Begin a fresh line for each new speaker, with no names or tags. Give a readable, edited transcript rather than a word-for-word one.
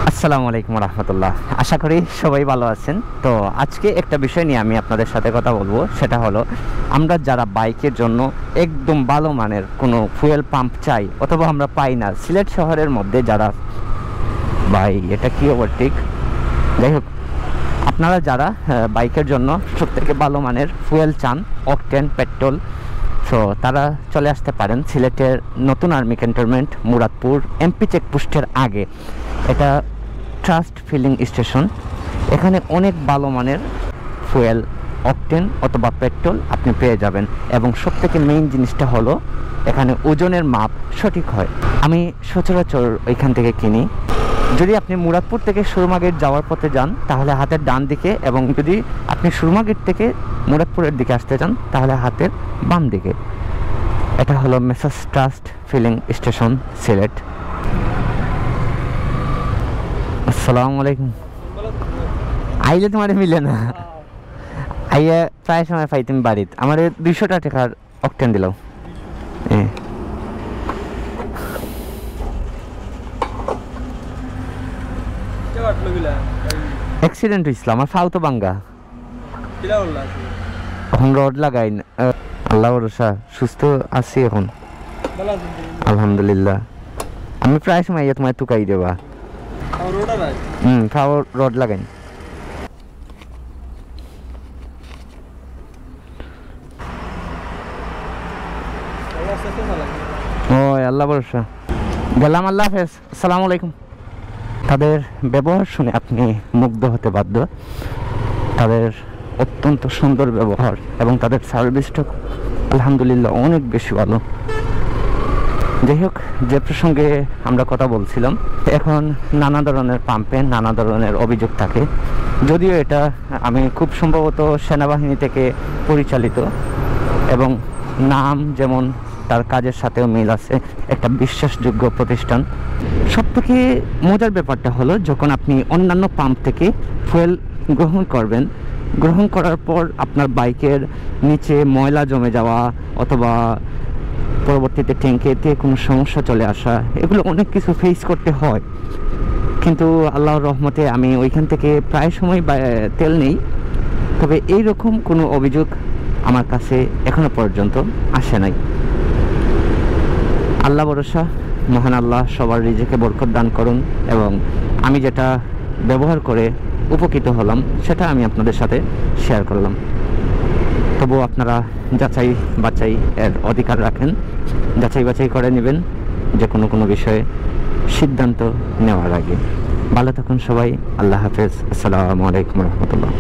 আসসালামু আলাইকুম রহমতুল্লাহ। আশা করি সবাই ভালো আছেন। তো আজকে একটা বিষয় নিয়ে আমি আপনাদের সাথে কথা বলবো, সেটা হলো আমরা যারা বাইকের জন্য একদম ভালো মানের কোনো ফুয়েল পাম্প চাই অথবা আমরা পাই না, সিলেট শহরের মধ্যে যারা ভাই এটা কি ওভারটেক, যাই হোক, আপনারা যারা বাইকের জন্য সবথেকে ভালো মানের ফুয়েল চান, অকটেন পেট্রোল, সো তারা চলে আসতে পারেন সিলেটের নতুন আর্মি ক্যান্টনমেন্ট মুরাদপুর এমপি চেকপোস্টের আগে। এটা ট্রাস্ট ফিলিং স্টেশন। এখানে অনেক ভালো মানের ফুয়েল, অকটেন অথবা পেট্রোল আপনি পেয়ে যাবেন, এবং সবথেকে মেইন জিনিসটা হলো এখানে ওজনের মাপ সঠিক হয়। আমি সচরাচর ওইখান থেকে কিনি। যদি আপনি মুরাদপুর থেকে সুরমা গেট যাওয়ার পথে যান তাহলে হাতের ডান দিকে, এবং যদি আপনি সুরমা গেট থেকে মুরাদপুরের দিকে আসতে চান তাহলে হাতের বাম দিকে। এটা হলো messrs trust filling station Sylhet. আসসালামু আলাইকুম। আইলে তোমার মিলে না, আইয়া প্রায় সময় পাই তুমি বাড়িতে। আমার 200 টাকার অকটেন দিলাও। অ্যাক্সিডেন্ট হয়েছিল আমার, ফাও তো বাঙ্গা, এখন রড লাগাই না। আল্লাহ ভরসা, সুস্থ আছি এখন আলহামদুলিল্লাহ। আমি প্রায় সময় ইয়ে তোমায় তুকাই দেবা। ফাও রড লাগাই। ও আল্লাহ ভরসা, গেলাম, আল্লাহ হাফেজ, আসসালামু আলাইকুম। তাদের ব্যবহার শুনে আপনি মুগ্ধ হতে বাধ্য। তাদের অত্যন্ত সুন্দর ব্যবহার এবং তাদের সার্ভিসটা আলহামদুলিল্লাহ অনেক বেশি ভালো। যাই হোক, যে প্রসঙ্গে আমরা কথা বলছিলাম, এখন নানা ধরনের পাম্পে নানা ধরনের অভিযোগ থাকে। যদিও এটা আমি খুব সম্ভবত সেনাবাহিনী থেকে পরিচালিত, এবং নাম যেমন তার কাজের সাথেও মিল আছে, একটা বিশ্বাসযোগ্য প্রতিষ্ঠান। সবথেকে মজার ব্যাপারটা হলো যখন আপনি অন্যান্য পাম্প থেকে ফুয়েল গ্রহণ করবেন, গ্রহণ করার পর আপনার বাইকের নিচে ময়লা জমে যাওয়া অথবা পরবর্তীতে ট্যাঙ্কেতে কোনো সমস্যা চলে আসা, এগুলো অনেক কিছু ফেস করতে হয়। কিন্তু আল্লাহর রহমতে আমি ওইখান থেকে প্রায় সময় তেল নেই, তবে এইরকম কোনো অভিযোগ আমার কাছে এখনো পর্যন্ত আসে নাই। আল্লাহ ভরসা, মহান আল্লাহ সবার রিজিকে বরকত দান করুন, এবং আমি যেটা ব্যবহার করে উপকৃত হলাম সেটা আমি আপনাদের সাথে শেয়ার করলাম। তবুও আপনারা যাচাই বাছাই এর অধিকার রাখেন, যাচাই বাছাই করে নেবেন যে কোনো বিষয়ে সিদ্ধান্ত নেওয়ার আগে। ভালো থাকুন সবাই, আল্লাহ হাফেজ, আসসালামু আলাইকুম রহমতুল্লাহ।